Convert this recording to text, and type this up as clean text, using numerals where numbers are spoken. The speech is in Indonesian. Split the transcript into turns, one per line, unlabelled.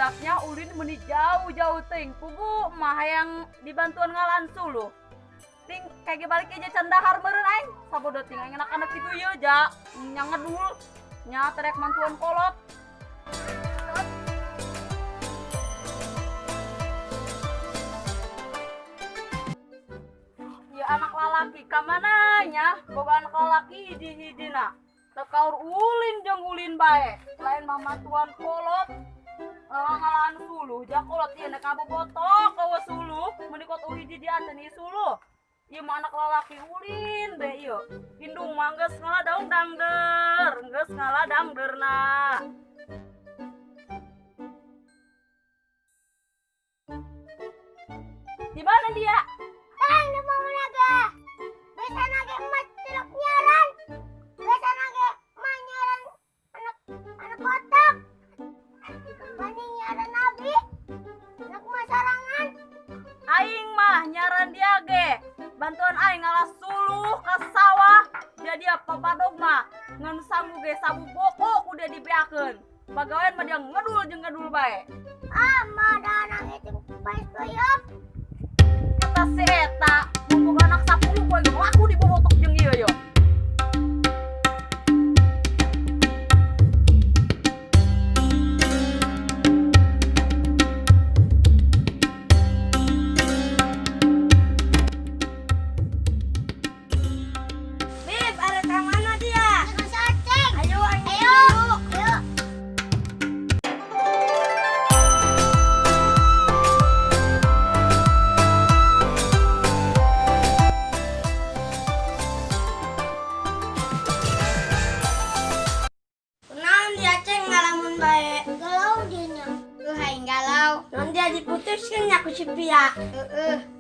budaknya ulin meni jauh-jauh ting pugu mah yang dibantuan ngalan sulu ting kayak balik aja candahar meureun aing sabodo ting aing anak-anak itu ya ja nya ngedul nya terek mantuan kolot ya anak lalaki kamana nya boga anak lalaki hiji-hijina tekaur ulin jeung ulin bae lain mama tuan kolot ngalaan suluh jak kolot ieu nek abobotok kawa suluh menikot hiji di anteni suluh ieu mah anak lalaki ulin be ieu indung mah geus ngaladang dangder geus ngaladangderna di mana dia
Tang di mau naga. Bisa naga emas tilok nyaran. Bisa naga emas nyaran anak kotak. Bani nyaran nabi. Anak masarangan.
aing mah nyaran dia ge bantuan aing ngalah suluh ka sawah jadi apa padog mah ngan sangu ge sabu boko udah dibeakeun pagawean mah dia ngedul jeung ngedul bae
Madana itu baik koyok.
kata si eta mumpung anak 10 poe laku dibobotok jeung ieu yo
Bib, ada ke mana dia? Ke Saceng. Ayo. Ayo. Kenaon dia Ceng ngalamun bae. Galau dia nya. Hai galau. Non dia diputuskeun nya ku si Pia. Heeh.